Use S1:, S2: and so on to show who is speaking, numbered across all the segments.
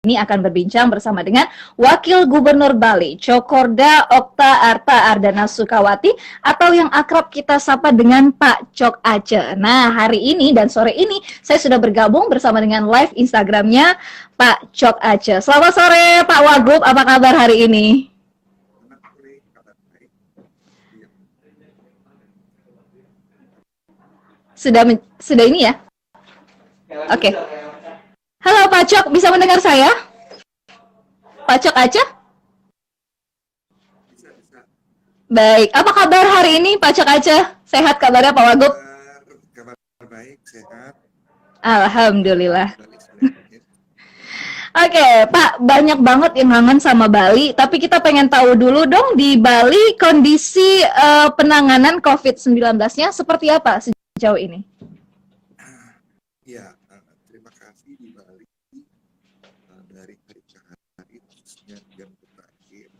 S1: ini akan berbincang bersama dengan Wakil Gubernur Bali, Cokorda Okta Arta Ardana Sukawati, atau yang akrab kita sapa dengan Pak Cok Ace. Nah, hari ini dan sore ini saya sudah bergabung bersama dengan live Instagramnya Pak Cok Ace. Selamat sore Pak Wagub, apa kabar hari ini? Sudah ini ya? Oke. Halo Pak Cok, bisa mendengar saya? Pak Cok Ace? Baik, apa kabar hari ini Pak Cok Ace? Sehat kabarnya Pak Wagub?
S2: Kabar baik, sehat.
S1: Alhamdulillah. Oke, Pak, banyak banget yang kangen sama Bali, tapi kita pengen tahu dulu dong di Bali kondisi penanganan COVID-19-nya seperti apa sejauh ini?
S2: Ya, terima kasih di Bali dari hari ke hari, khususnya 3 minggu terakhir,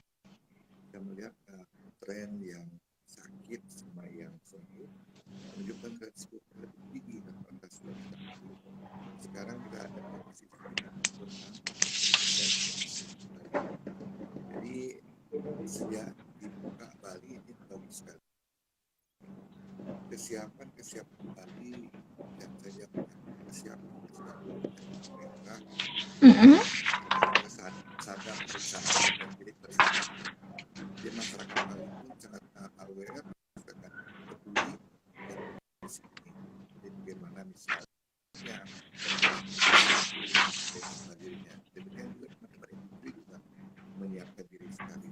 S2: kita melihat tren yang sakit sama yang sembuh menunjukkan resiko lebih tinggi daripada sebelumnya. Sekarang kita ada kondisi sekitar 6%. Jadi sejak dibuka Bali ini bagus sekali. Kesiapan Bali dan saja kesiapan pemerintah sadar bersama dan jadi jadi masyarakat Bali pun sangat aware sangat peduli dan jadi bagaimana misalnya dirinya demikian juga teman-teman industri juga menyiapkan diri sekali.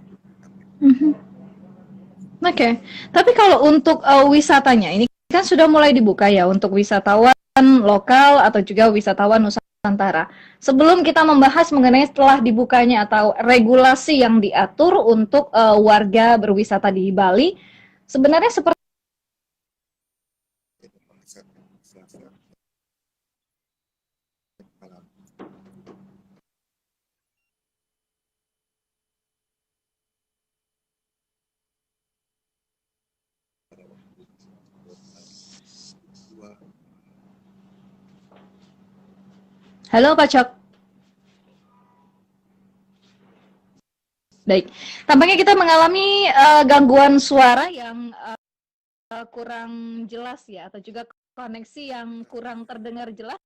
S1: Oke, tapi kalau untuk wisatanya ini kan sudah mulai dibuka ya untuk wisatawan lokal atau juga wisatawan Nusantara. Sebelum kita membahas mengenai setelah dibukanya atau regulasi yang diatur untuk warga berwisata di Bali, sebenarnya seperti Halo Pak Cok. Baik, tampaknya kita mengalami gangguan suara yang kurang jelas ya, atau juga koneksi yang kurang terdengar jelas.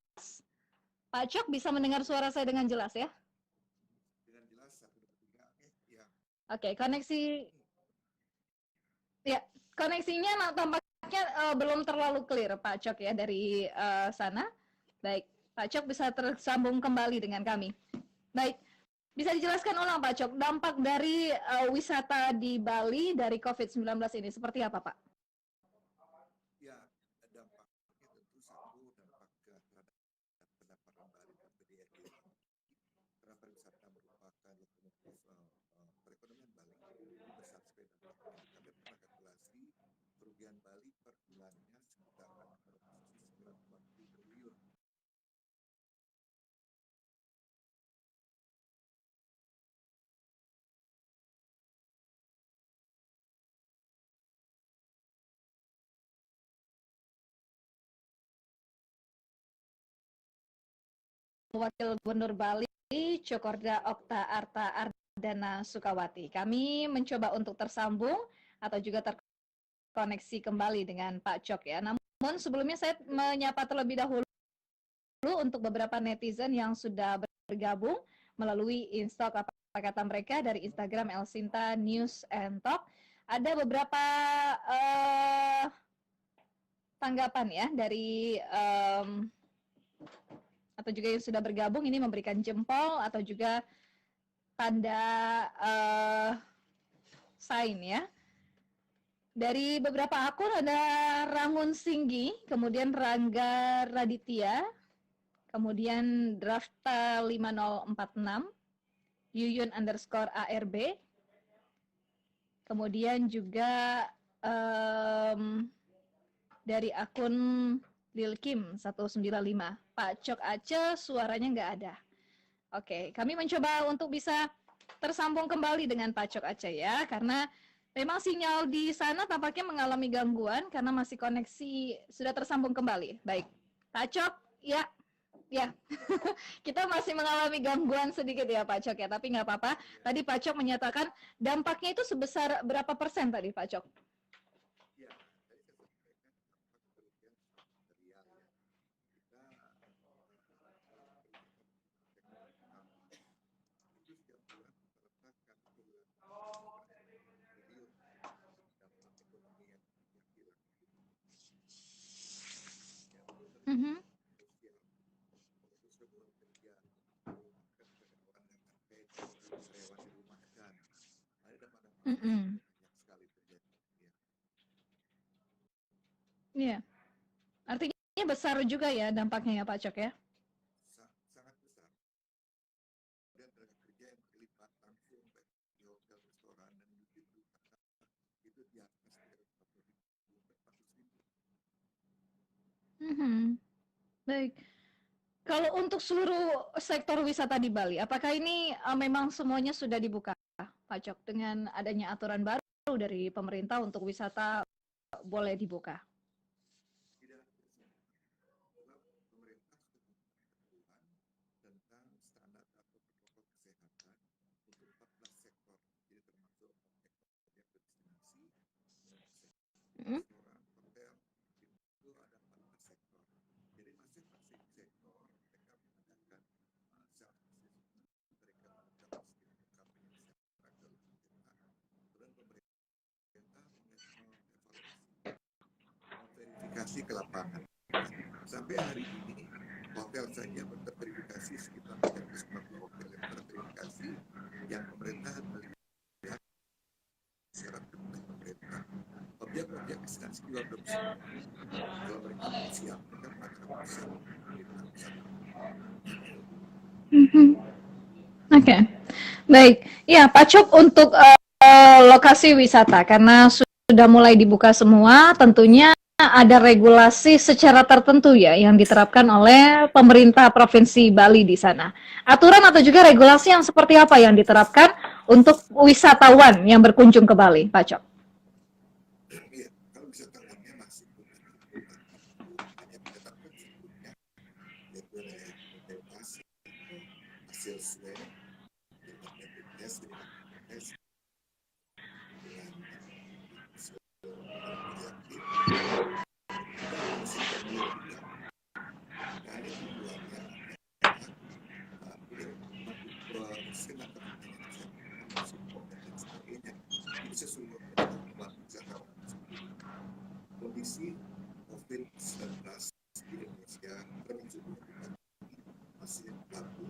S1: Pak Cok bisa mendengar suara saya dengan jelas ya?
S2: Dengan jelas 1, 2, 3. Ya.
S1: Oke, koneksinya tampaknya belum terlalu clear Pak Cok ya dari sana. Baik, Pak Cok bisa tersambung kembali dengan kami. Baik, bisa dijelaskan ulang Pak Cok, dampak dari wisata di Bali dari COVID-19 ini seperti apa Pak?
S2: Ya, dampaknya tentu satu dampak terhadap pendapatan Bali dan PDRI. Karena pariwisata merupakan lokomotif perekonomian Bali besar sekali dampaknya. Kami pernah kalkulasi kerugian Bali per bulannya sekitar 9,7 triliun.
S1: Wakil Gubernur Bali, Cokorda Okta Arta Ardana Sukawati. Kami mencoba untuk tersambung atau juga terkoneksi kembali dengan Pak Cok ya. Namun sebelumnya saya menyapa terlebih dahulu untuk beberapa netizen yang sudah bergabung melalui Instok apa kata mereka dari Instagram Elsinta News and Talk. Ada beberapa tanggapan ya dari atau juga yang sudah bergabung ini memberikan jempol atau juga tanda sign ya. Dari beberapa akun ada Rangun Singgi, kemudian Rangga Raditya, kemudian Drafta 5046, Yuyun _ARB, kemudian juga dari akun Lil Kim 195. Pak Cok Ace suaranya nggak ada. Oke, kami mencoba untuk bisa tersambung kembali dengan Pak Cok Ace ya, karena memang sinyal di sana tampaknya mengalami gangguan karena masih koneksi sudah tersambung kembali. Baik, Pak Cok, ya. Ya, kita masih mengalami gangguan sedikit ya Pak Cok ya, tapi nggak apa-apa. Tadi Pak Cok menyatakan dampaknya itu sebesar berapa persen tadi Pak Cok?
S2: Ya, tadi saya sampaikan dampak kerugian material ya. Kita itu setiap bulan rata-rata kami kehilangan triliun dampak ekonomi yang hilang. Ya, belum lagi
S1: Mhm.
S2: sosial, khusus hubungan kerja, bahkan karyawan yang terkait karyawan dirumahkan. Ada dampak-dampak sosial
S1: Mhm.
S2: yang banyak sekali terjadi. Ya,
S1: Iya. Artinya besar juga ya dampaknya ya Pak Cok ya.
S2: sangat besar. Dan tenaga kerja yang terlibat langsung baik di hotel, restoran, dan industri itu di atas 340.000 sampai 400.000.
S1: Mhm. Baik. Kalau untuk seluruh sektor wisata di Bali, apakah ini memang semuanya sudah dibuka, Pak Cok, dengan adanya aturan baru dari pemerintah untuk wisata boleh dibuka?
S2: Tidak semua, sebab pemerintah sudah membuat aturan tentang standar atau protokol kesehatan untuk 14 sektor. Jadi termasuk sektor yang berdestinasi, sektor
S1: Mhm.
S2: restoran, hotel, itu ada 14 sektor. Jadi masing-masing sektor mereka mengadakan self assessment, mereka melakukan kampanye secara ke pemerintah, kemudian pemerintah mengevaluasi, memverifikasi ke lapangan. Sampai hari ini hotel saja terverifikasi sekitar 350 hotel yang terverifikasi yang pemerintah melihat syarat oleh pemerintah. Objek-objek destinasi juga belum semua. Kalau mereka belum siap, mereka mengatakan belum siap. Pemerintah pusat.
S1: Mhm. Oke, baik. Ya, Pak Cok, untuk lokasi wisata, karena sudah mulai dibuka semua, tentunya ada regulasi secara tertentu ya yang diterapkan oleh pemerintah Provinsi Bali di sana. Aturan atau juga regulasi yang seperti apa yang diterapkan untuk wisatawan yang berkunjung ke Bali, Pak Cok?
S2: Iya, kalau wisatawannya masih belum ada aturan tertentu, hanya ditetapkan sebelumnya, yaitu bebas hasil swab dengan rapid test, dengan tes, dengan hasil negatif, dan mengisi formulir juga. Nah, ini tujuannya adalah ini skema kepentingan kesehatan, support, dan lain sebagainya. Jadi sesungguhnya adalah membantu wisatawan tersebut. Kondisi COVID-19 di Indonesia termasuk juga masih baru.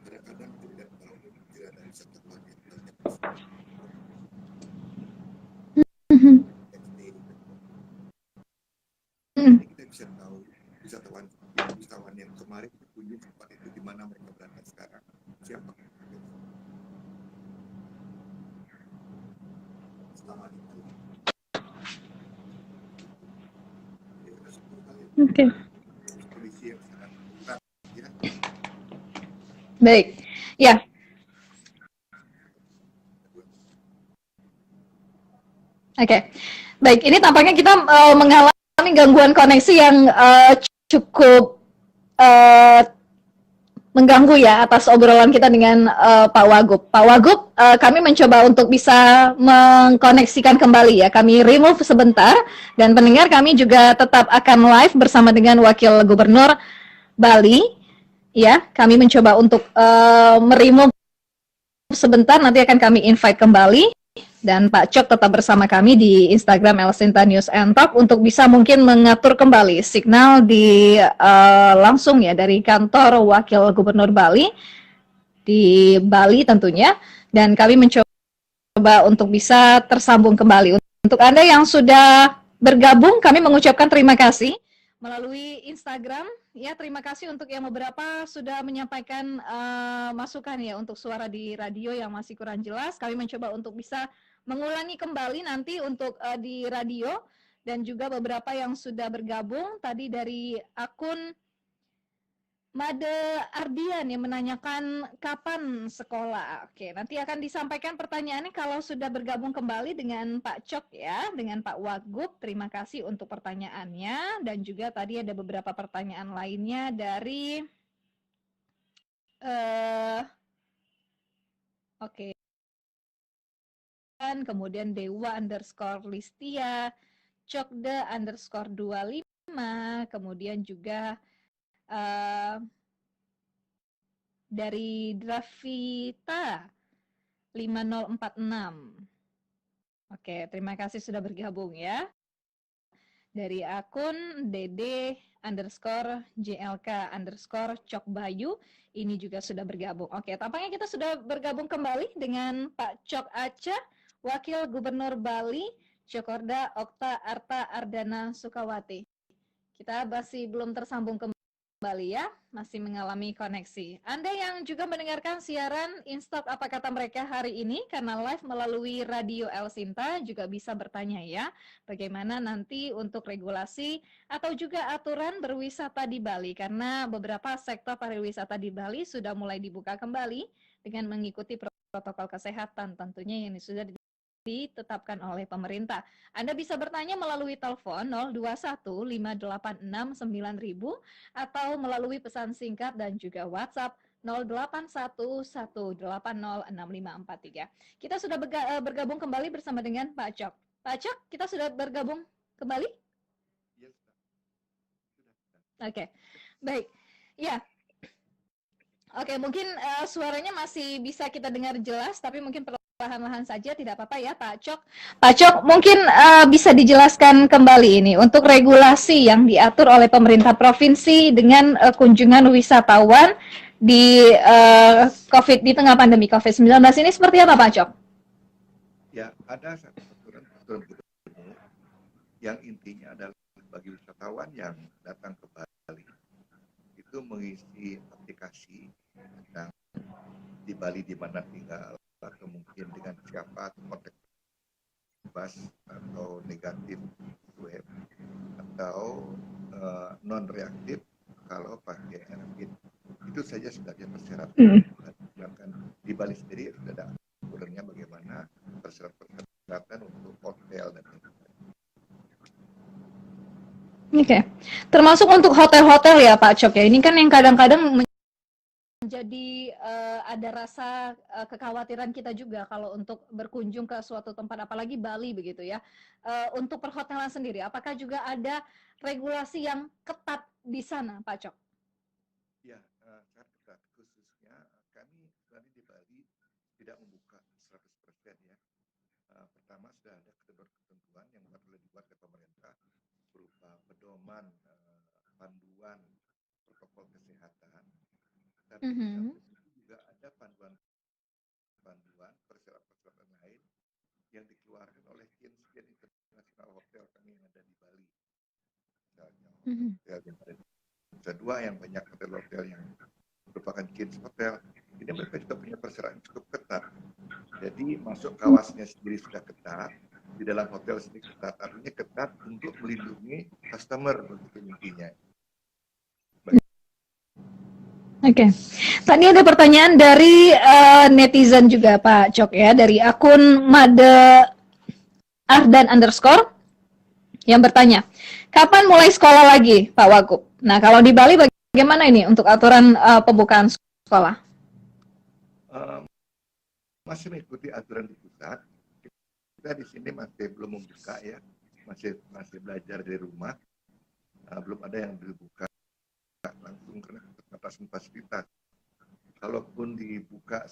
S2: Kadang-kadang tidak tahu tidak ada wisatawan yang banyak
S1: Mhm.
S2: jadi kita bisa tahu wisatawan yang kemarin berkunjung ke tempat itu di mana mereka berada sekarang, siapa selama di Bali. Jadi ada sebuah hal yang
S1: Oke,
S2: kondisi yang sangat berat ya.
S1: baik. Ya, oke. Baik, ini tampaknya kita mengalami gangguan koneksi yang cukup eh, mengganggu ya atas obrolan kita dengan Pak Wagub. Pak Wagub, kami mencoba untuk bisa mengkoneksikan kembali ya. Kami remove sebentar dan pendengar kami juga tetap akan live bersama dengan Wakil Gubernur Bali. Ya, kami mencoba untuk meremove sebentar, nanti akan kami invite kembali. Dan Pak Cok tetap bersama kami di Instagram El Sinta News and Talk untuk bisa mungkin mengatur kembali signal di langsung ya dari kantor Wakil Gubernur Bali di Bali tentunya. Dan kami mencoba untuk bisa tersambung kembali. Untuk Anda yang sudah bergabung, kami mengucapkan terima kasih melalui Instagram. Ya, terima kasih untuk yang beberapa sudah menyampaikan masukan ya untuk suara di radio yang masih kurang jelas. Kami mencoba untuk bisa mengulangi kembali nanti untuk di radio dan juga beberapa yang sudah bergabung tadi dari akun Made Ardian yang menanyakan kapan sekolah. Oke, nanti akan disampaikan pertanyaannya kalau sudah bergabung kembali dengan Pak Cok ya, dengan Pak Wagub. Terima kasih untuk pertanyaannya dan juga tadi ada beberapa pertanyaan lainnya dari oke. Kemudian Dewa_Listia, Cokde_25, kemudian juga dari Drafita 5046. Oke, terima kasih sudah bergabung ya. Dari akun dd_JLK_Cokbayu, ini juga sudah bergabung. Oke, tampaknya kita sudah bergabung kembali dengan Pak Cok Aca, Wakil Gubernur Bali, Cokorda Okta Arta Ardana Sukawati. Kita masih belum tersambung kembali ya, masih mengalami koneksi. Anda yang juga mendengarkan siaran Instalk Apa Kata Mereka hari ini karena live melalui Radio El Sinta juga bisa bertanya ya, bagaimana nanti untuk regulasi atau juga aturan berwisata di Bali karena beberapa sektor pariwisata di Bali sudah mulai dibuka kembali dengan mengikuti protokol kesehatan tentunya yang sudah ditetapkan oleh pemerintah. Anda bisa bertanya melalui telepon 0215869.000 atau melalui pesan singkat dan juga WhatsApp 0811806543. Kita sudah bergabung kembali bersama dengan Pak Cok. Pak Cok, kita sudah bergabung kembali?
S2: Yes,
S1: Oke, baik. Ya, oke, mungkin suaranya masih bisa kita dengar jelas, tapi mungkin perlahan-lahan saja, tidak apa-apa ya Pak Cok. Pak Cok, mungkin bisa dijelaskan kembali ini untuk regulasi yang diatur oleh pemerintah provinsi dengan kunjungan wisatawan di di tengah pandemi COVID-19 ini seperti apa Pak Cok?
S2: ya ada satu peraturan gubernur yang intinya adalah bagi wisatawan yang datang ke Bali itu mengisi aplikasi tentang di Bali di mana tinggal atau mungkin dengan siapa atau kontak bebas atau negatif web atau non reaktif kalau pakai rapid itu saja sebagai persyaratan. Sedangkan di Bali sendiri sudah ada aturannya bagaimana persyaratan untuk hotel dan lain-lain.
S1: Oke, termasuk untuk hotel-hotel ya Pak Cok ya. Ini kan yang kadang-kadang menjadi ada rasa kekhawatiran kita juga kalau untuk berkunjung ke suatu tempat, apalagi Bali begitu ya. Untuk perhotelan sendiri, apakah juga ada regulasi yang ketat di sana, Pak Cok?
S2: Ya, sangat ketat. Khususnya kami sebenarnya di Bali tidak membuka 100% ya. Pertama sudah ada ketentuan yang telah dibuat oleh pemerintah berupa pedoman panduan protokol kesehatan. Tapi di samping itu juga ada panduan persyaratan lain yang dikeluarkan oleh Kinskin International Hotel kami yang ada di Bali. Misalnya hotel yang ada di Nusa Dua yang banyak hotel-hotel yang merupakan Kins Hotel. Ini mereka juga punya persyaratan cukup ketat. Jadi masuk kawasnya sendiri sudah ketat, di dalam hotel sendiri ketat. Artinya ketat untuk melindungi customer begitu intinya.
S1: Oke, tadi ada pertanyaan dari netizen juga Pak Cok ya, dari akun Made Ardan _ yang bertanya, kapan mulai sekolah lagi Pak Wagub? Nah kalau di Bali bagaimana ini untuk aturan pembukaan sekolah?
S2: Masih mengikuti aturan di pusat. Kita di sini masih belum membuka ya, masih belajar dari rumah. Belum ada yang dibuka langsung karena keterbatasan fasilitas. Kalaupun dibuka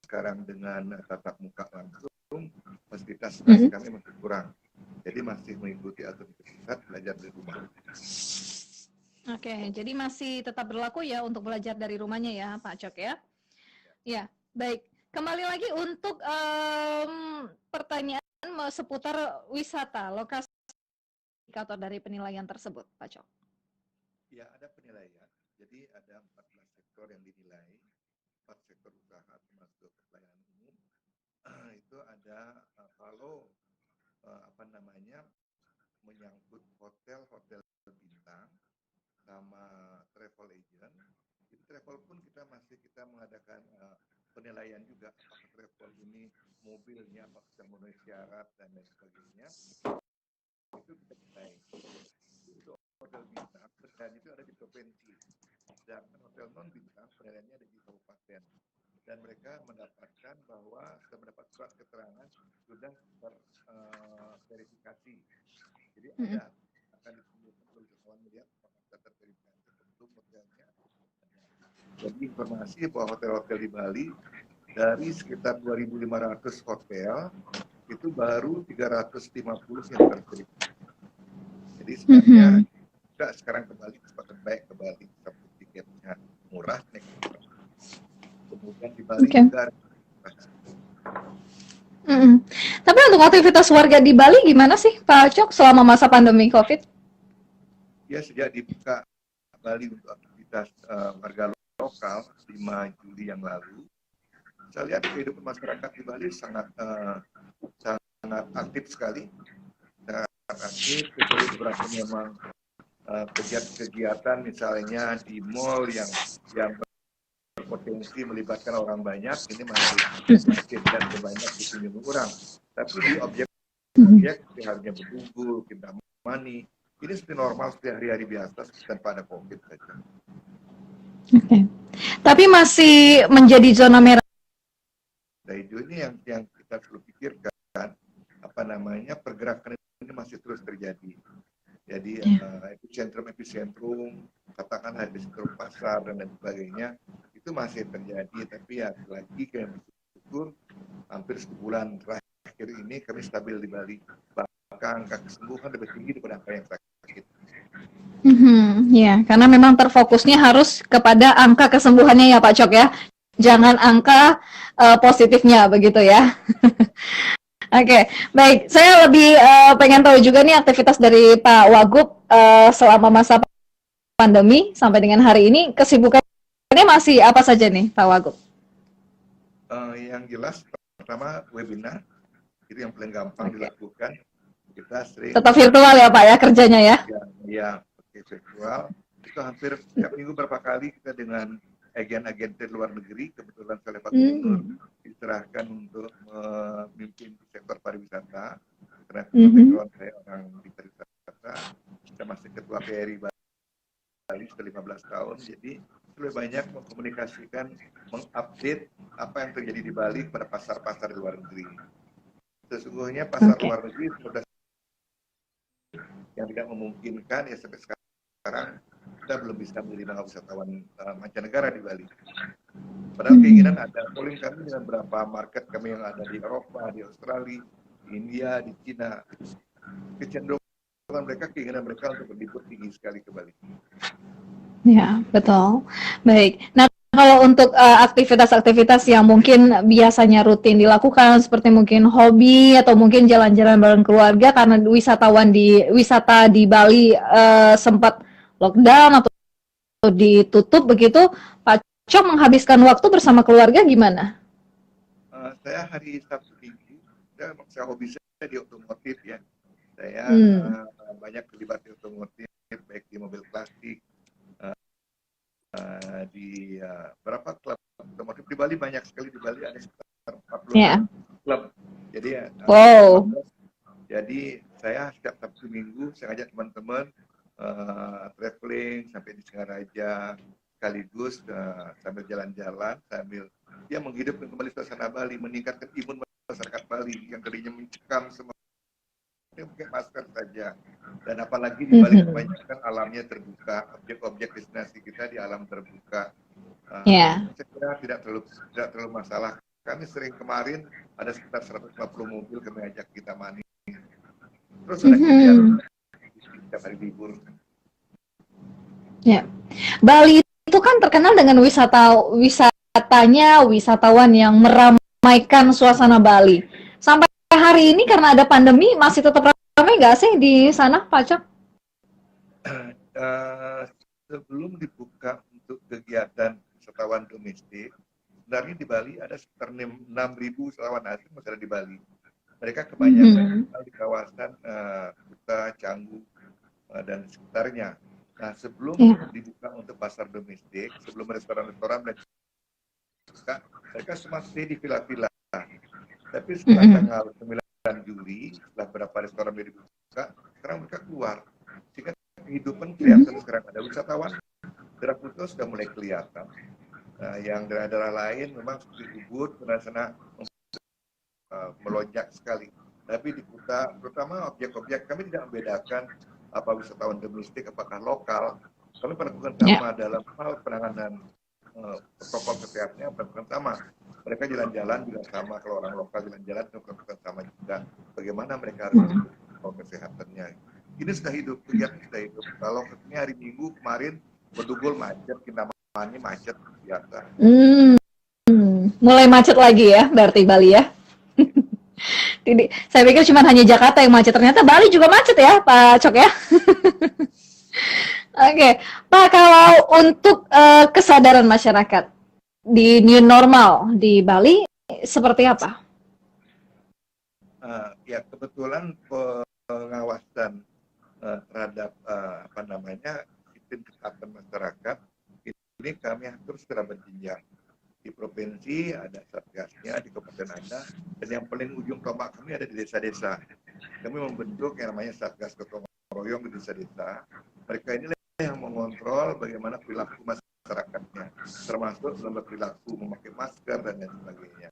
S2: sekarang dengan tatap muka langsung, fasilitas kami masih kurang. Jadi masih mengikuti aturan pusat, belajar dari rumah.
S1: Oke, jadi masih tetap berlaku ya untuk belajar dari rumahnya ya Pak Cok ya? Ya, baik. Kembali lagi untuk pertanyaan seputar wisata, lokasi indikator dari penilaian tersebut Pak Cok.
S2: Ya, ada penilaian. Jadi ada 14 sektor yang dinilai, 4 sektor usaha termasuk pelayanan umum. Itu ada kalau menyangkut hotel bintang sama travel agent. Di travel pun kita mengadakan penilaian juga apakah travel ini mobilnya apakah sudah memenuhi syarat dan lain sebagainya. Itu kita nilai. Untuk hotel bintang penilaian itu ada di provinsi, sedangkan hotel non bintang penilaiannya ada di kabupaten. Dan mereka mendapatkan bahwa sudah mendapat surat keterangan sudah terverifikasi. Jadi ada akan ditunjukkan oleh wisatawan melihat apakah sudah terverifikasi untuk hotelnya. Jadi informasi bahwa hotel-hotel di Bali dari sekitar 2.500 hotel itu baru 350 yang terverifikasi. Jadi sebenarnya juga sekarang kembali kesempatan baik ke Bali, tapi tiketnya murah, kemudian di Bali juga.
S1: Tapi untuk aktivitas warga di Bali gimana sih Pak Cok selama masa pandemi COVID?
S2: Ya, sejak dibuka Bali untuk aktivitas warga lokal 5 Juli yang lalu, saya lihat kehidupan masyarakat di Bali sangat aktif sekali. Sangat aktif, kecuali beberapa memang kegiatan misalnya di mall yang berpotensi melibatkan orang banyak, ini masih tidak banyak dikunjungi orang. Tapi di objek halnya Bedugul, Kintamani, ini seperti normal, seperti hari-hari biasa tanpa ada COVID saja.
S1: Oke. Tapi masih menjadi zona merah.
S2: Nah, itu ini yang kita perlu pikirkan, pergerakan ini masih terus terjadi. Jadi epicentrum, katakanlah epicentrum pasar dan lain sebagainya, itu masih terjadi. Tapi ya lagi kami bersyukur hampir sebulan terakhir ini kami stabil di Bali. Bahkan angka kesembuhan lebih tinggi daripada angka yang sakit.
S1: Ya, karena memang terfokusnya harus kepada angka kesembuhannya ya Pak Cok ya. Jangan angka positifnya begitu ya. Oke, baik. Saya lebih pengen tahu juga nih aktivitas dari Pak Wagub selama masa pandemi sampai dengan hari ini, kesibukannya masih apa saja nih Pak Wagub?
S2: Yang jelas pertama webinar, itu yang paling gampang dilakukan. Kita sering
S1: tetap virtual ya Pak ya kerjanya ya?
S2: Ya, virtual. Itu hampir setiap minggu berapa kali kita dengan agen-agen dari luar negeri, kebetulan saya Pak Gubernur diserahkan untuk memimpin sektor pariwisata, karena background saya orang di pariwisata, kita masih ketua PRI Bali sudah 15 tahun, jadi lebih banyak mengkomunikasikan, mengupdate apa yang terjadi di Bali pada pasar-pasar di luar negeri. Sesungguhnya pasar luar negeri sudah yang tidak memungkinkan ya sampai sekarang kita belum bisa menerima wisatawan mancanegara di Bali. Padahal keinginan ada, polling kami dengan beberapa market kami yang ada di Eropa, di Australia, di India, di China, kecenderungan mereka, keinginan mereka untuk berlibur tinggi sekali ke Bali.
S1: Ya, betul. Baik. Nah, kalau untuk aktivitas-aktivitas yang mungkin biasanya rutin dilakukan seperti mungkin hobi atau mungkin jalan-jalan bareng keluarga karena wisata di Bali sempat lockdown atau ditutup begitu, Pak Cok menghabiskan waktu bersama keluarga gimana?
S2: Saya hari Sabtu Minggu, saya hobi saya di otomotif ya. Saya banyak terlibat di otomotif, baik di mobil klasik, di berapa klub otomotif di Bali, banyak sekali di Bali, ada sekitar 40 klub. Jadi jadi saya setiap Sabtu Minggu saya ajak teman-teman traveling sampai di Singaraja, sekaligus sambil jalan-jalan, sambil dia menghidupkan kembali suasana Bali, meningkatkan imun masyarakat Bali yang tadinya mencekam semua pakai masker saja. Dan apalagi di Bali kebanyakan alamnya terbuka, objek-objek destinasi kita di alam terbuka. Saya kira tidak terlalu masalah. Kami sering kemarin ada sekitar 150 mobil kami ajak kita mani. Terus ada kegiatan setiap hari libur.
S1: Ya, Bali itu kan terkenal dengan wisatanya wisatawan yang meramaikan suasana Bali. Sampai hari ini karena ada pandemi masih tetap ramai nggak sih di sana, Pak Cok?
S2: Sebelum dibuka untuk kegiatan wisatawan domestik, sebenarnya di Bali ada sekitar 6.000 wisatawan asing yang ada di Bali. Mereka kebanyakan di kawasan Kuta, Canggu, dan sekitarnya. Nah, sebelum
S1: Iya.
S2: dibuka untuk pasar domestik, sebelum restoran-restoran buka, mereka semua stay di villa-villa. Tapi setelah
S1: Mm-mm.
S2: tanggal 9 Juli, setelah beberapa restoran dibuka, sekarang mereka keluar. Sehingga kehidupan kelihatan sekarang ada wisatawan, daerah Kuta sudah mulai kelihatan. Nah, yang daerah-daerah lain memang seperti Ubud, sana melonjak sekali. Tapi di Kuta, terutama objek-objek, kami tidak membedakan apa wisatawan domestik, apakah lokal. Kami perlakukan
S1: Ya.
S2: sama dalam hal penanganan protokol kesehatannya perlakukan sama. Mereka jalan-jalan juga sama, kalau orang lokal jalan-jalan perlakukan sama juga. Bagaimana mereka harus hidup protokol kesehatannya. Ini sudah hidup, kegiatan sudah hidup. Kalau ini hari Minggu kemarin Bedugul macet, Kintamani macet biasa.
S1: Mulai macet lagi ya, berarti Bali ya. Saya pikir cuma hanya Jakarta yang macet, ternyata Bali juga macet ya, Pak Cok ya. Oke, Pak, kalau untuk kesadaran masyarakat di new normal di Bali seperti apa?
S2: Ya kebetulan pengawasan terhadap apa namanya sistem kesehatan masyarakat ini kami atur secara berjenjang. Di provinsi ada satgasnya, di kabupaten ada, dan yang paling ujung tombak kami ada di desa-desa. Kami membentuk yang namanya satgas gotong royong di desa-desa. Mereka inilah yang mengontrol bagaimana perilaku masyarakatnya, termasuk dalam perilaku memakai masker dan lain sebagainya.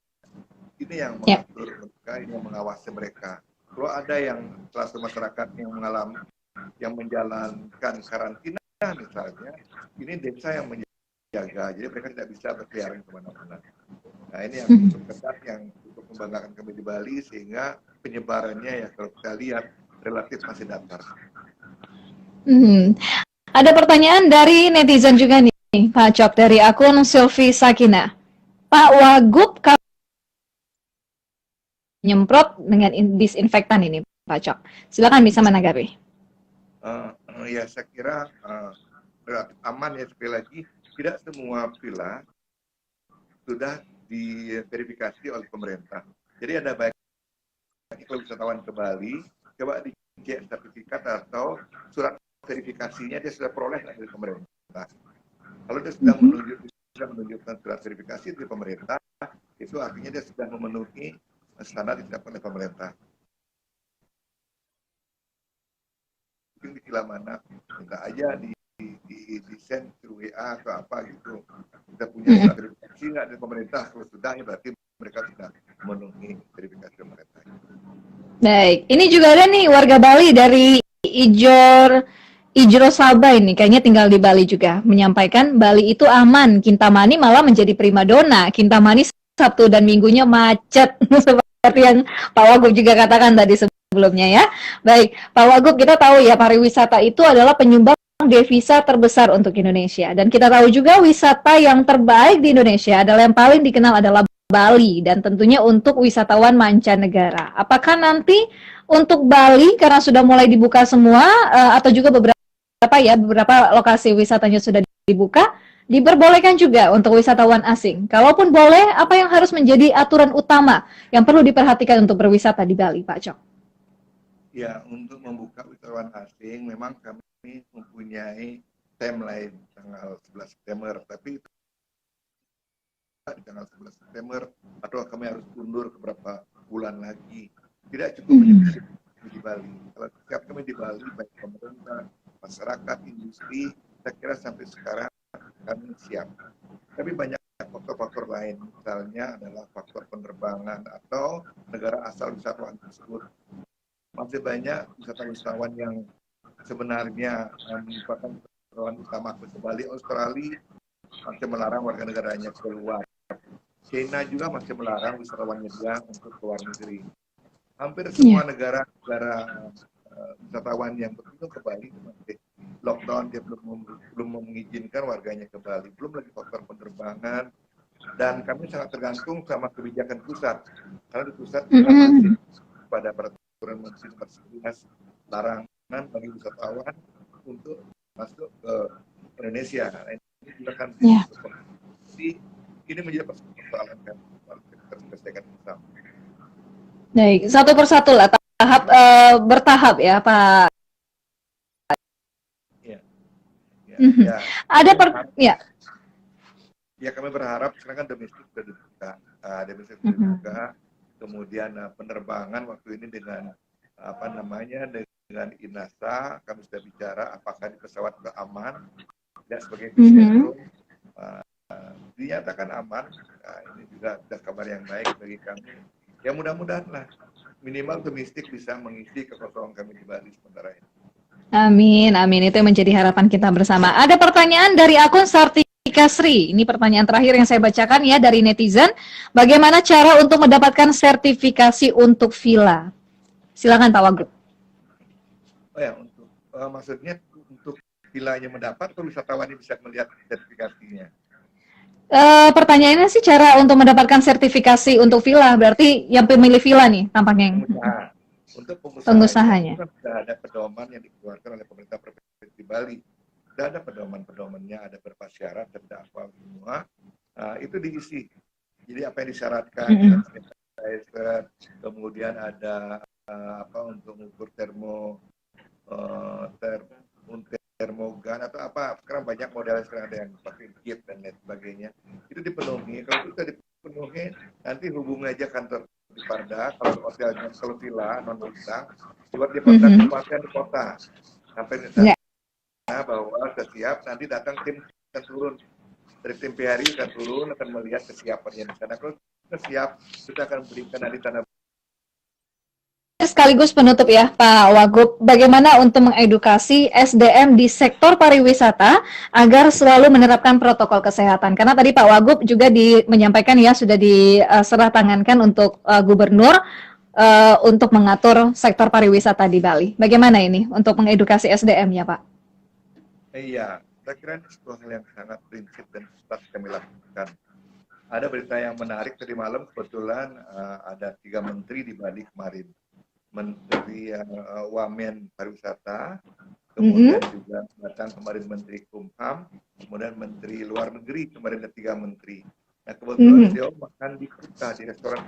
S2: Ini yang mengatur mereka, ini yang mengawasi mereka. Kalau ada yang kelas masyarakat yang mengalami, yang menjalankan karantina misalnya, ini desa yang menjaga, jadi mereka tidak bisa berkeliaran kemana-mana. Nah ini yang cukup ketat, yang cukup membanggakan kami di Bali, sehingga penyebarannya ya kalau kita lihat relatif masih datar.
S1: Ada pertanyaan dari netizen juga nih, Pak Cok, dari akun Sylvie Sakina. Pak Wagub nyemprot dengan disinfektan ini, Pak Cok. Silakan bisa menanggapi.
S2: Ya saya kira relatif aman ya, sekali lagi tidak semua villa sudah diverifikasi oleh pemerintah. Jadi ada banyak kalau wisatawan ke Bali, coba dicek sertifikat atau surat verifikasinya dia sudah peroleh dari pemerintah. Kalau dia sudah menunjukkan surat verifikasi dari pemerintah, itu artinya dia sudah memenuhi standar ditetapkan oleh pemerintah. Mungkin di villa mana, minta aja di send through WA atau apa gitu. Kita punya surat verifikasi nggak dari pemerintah? Kalau sudah, ya berarti mereka sudah memenuhi verifikasi pemerintah.
S1: Baik, ini juga ada nih warga Bali dari Ijro Saba ini, kayaknya tinggal di Bali juga, menyampaikan Bali itu aman, Kintamani malah menjadi primadona. Kintamani Sabtu dan Minggunya macet, seperti yang Pak Wagub juga katakan tadi sebelumnya ya. Baik, Pak Wagub, kita tahu ya pariwisata itu adalah penyumbang devisa terbesar untuk Indonesia. Dan kita tahu juga wisata yang terbaik di Indonesia adalah yang paling dikenal adalah Bali, dan tentunya untuk wisatawan mancanegara. Apakah nanti untuk Bali karena sudah mulai dibuka semua atau juga beberapa lokasi wisatanya sudah dibuka, diperbolehkan juga untuk wisatawan asing? Kalaupun boleh, apa yang harus menjadi aturan utama yang perlu diperhatikan untuk berwisata di Bali, Pak Cok?
S2: Ya, untuk membuka wisatawan asing memang kami mempunyai timeline tanggal 11 September, tapi di tanggal 11 September atau kami harus mundur ke beberapa bulan lagi. Tidak cukup menyebut di Bali. Kalau setiap kami di Bali, baik pemerintah, masyarakat, industri, saya kira sampai sekarang kami siap. Tapi banyak faktor-faktor lain, misalnya adalah faktor penerbangan atau negara asal wisatawan tersebut. Masih banyak wisatawan yang sebenarnya merupakan wisatawan utama ke Bali, Australia masih melarang warga negaranya keluar. China juga masih melarang wisatawannya dia untuk ke luar negeri. Hampir semua negara wisatawan yang berkunjung ke Bali masih lockdown, dia belum mengizinkan warganya ke Bali. Belum lagi faktor penerbangan, dan kami sangat tergantung sama kebijakan pusat. Karena di pusat kita masih pada peraturan Menteri Nomor 11 larangan bagi wisatawan untuk masuk ke Indonesia. Nah, ini juga kan ini menjadi persoalan kan kita selesaikan bersama.
S1: Baik, satu persatu lah, bertahap ya Pak.
S2: Ya.
S1: Mhm.
S2: Ya,
S1: Ada ya.
S2: ya kami berharap sekarang kan domestik sudah dibuka, kemudian penerbangan waktu ini dengan apa namanya dengan INASA kami sudah bicara apakah di pesawat sudah aman dan sebagai epicentrum dinyatakan aman. Nah, ini juga sudah kabar yang baik bagi kami. Ya mudah-mudahan lah minimal domestik bisa mengisi kekosongan kami di Bali sementara ini.
S1: Amin, amin. Itu yang menjadi harapan kita bersama. Ada pertanyaan dari akun Sartika Sri. Ini pertanyaan terakhir yang saya bacakan ya dari netizen. Bagaimana cara untuk mendapatkan sertifikasi untuk villa? Silakan Pak Wagub.
S2: Oh ya, untuk maksudnya untuk villanya mendapat atau wisatawannya bisa melihat sertifikasinya?
S1: Pertanyaannya sih cara untuk mendapatkan sertifikasi untuk villa. Berarti yang pemilik villa nih tampaknya.
S2: Pengusaha. Untuk
S1: pengusahanya.
S2: kan sudah ada pedoman yang dikeluarkan oleh pemerintah Provinsi Bali. Sudah ada pedoman-pedomannya, ada beberapa syarat dan apa semua. Itu diisi. Jadi apa yang disyaratkan, kemudian ada untuk mengukur termogan atau apa. Sekarang banyak model sekarang ada yang pakai kit dan lain sebagainya. Itu dipenuhi. Kalau itu sudah dipenuhi, nanti hubungi aja kantor di Parda, kalau hotelnya, kalau villa non bintang, buat di kota tempatkan di kota sampai di sana bahwa setiap nanti datang tim akan turun dari tim PHRI akan turun akan melihat kesiapannya di sana. Kalau sudah siap kita akan berikan nanti tanda.
S1: Sekaligus penutup ya Pak Wagub, bagaimana untuk mengedukasi SDM di sektor pariwisata agar selalu menerapkan protokol kesehatan? Karena tadi Pak Wagub juga menyampaikan ya sudah diserah tangankan untuk gubernur untuk mengatur sektor pariwisata di Bali. Bagaimana ini untuk mengedukasi SDM ya Pak?
S2: Iya, saya kira ini sebuah hal yang sangat prinsip dan cepat kami lakukan. Ada berita yang menarik tadi malam, kebetulan ada 3 menteri di Bali kemarin. Menteri Wamen Pariwisata, kemudian juga datang kemarin Menteri Kumham, kemudian Menteri Luar Negeri, kemarin ada 3 menteri. Nah kebetulan beliau makan di kita di restoran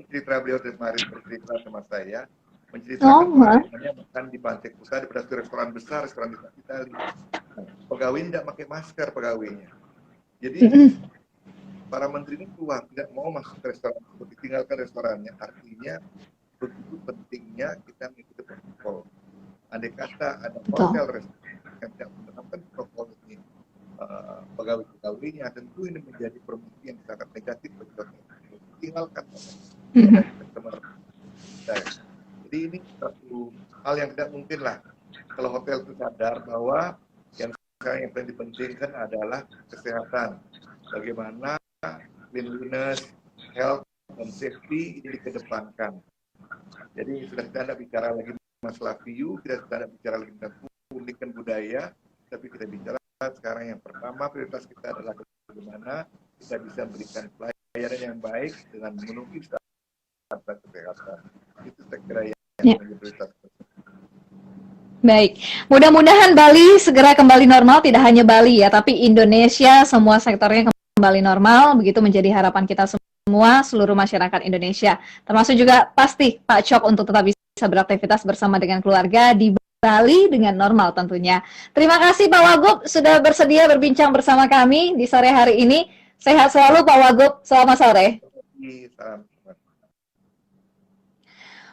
S2: cerita beliau kemarin bercerita sama saya, menceritakan bagaimana makan di Pantai Kuta di restoran besar, restoran di Itali. Nah, pegawai tidak pakai masker pegawainya. Jadi para menteri ini keluar tidak mau masuk ke restoran, ditinggalkan restorannya. Artinya begitu pentingnya kita mengikuti protokol. Andai kata ada hotel restoran yang tidak menerapkan protokol ini, pegawai-pegawainya, tentu ini menjadi promosi yang sangat negatif bagi hotel. Tinggalkan customer. Jadi ini satu hal yang tidak mungkin lah kalau hotel itu sadar bahwa yang sekarang yang paling dipentingkan adalah kesehatan. Bagaimana cleanliness, health, dan safety ini dikedepankan. Jadi sudah kita tidak bicara lagi masalah view, kita tidak bicara lagi tentang keunikan budaya, tapi kita bicara sekarang yang pertama prioritas kita adalah bagaimana kita bisa memberikan pelayanan yang baik dengan memenuhi standar kesehatan. Itu saya kira yang menjadi prioritas.
S1: Baik, mudah-mudahan Bali segera kembali normal, tidak hanya Bali ya, tapi Indonesia semua sektornya kembali normal, begitu menjadi harapan kita semua, seluruh masyarakat Indonesia. Termasuk juga pasti Pak Cok untuk tetap bisa beraktivitas bersama dengan keluarga di Bali dengan normal tentunya. Terima kasih Pak Wagub sudah bersedia berbincang bersama kami di sore hari ini. Sehat selalu Pak Wagub, selamat sore.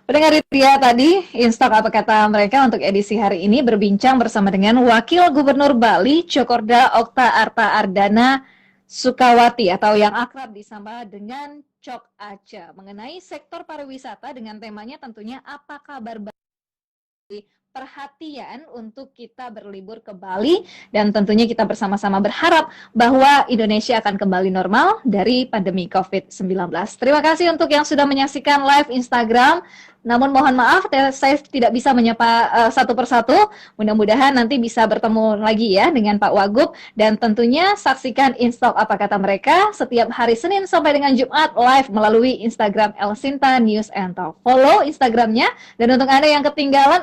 S1: Pendengar dia tadi, Instok apa kata mereka untuk edisi hari ini berbincang bersama dengan Wakil Gubernur Bali, Cokorda Okta Arta Ardana Sukawati atau yang akrab disapa dengan Cok Aca mengenai sektor pariwisata dengan temanya tentunya apa kabar Bali, perhatian untuk kita berlibur ke Bali dan tentunya kita bersama-sama berharap bahwa Indonesia akan kembali normal dari pandemi COVID-19. Terima kasih untuk yang sudah menyaksikan live Instagram. Namun mohon maaf, saya tidak bisa menyapa satu persatu. Mudah-mudahan nanti bisa bertemu lagi ya dengan Pak Wagub. Dan tentunya saksikan Instok apa kata mereka setiap hari Senin sampai dengan Jumat live melalui Instagram El Sinta News and Talk. Follow Instagramnya. Dan untuk Anda yang ketinggalan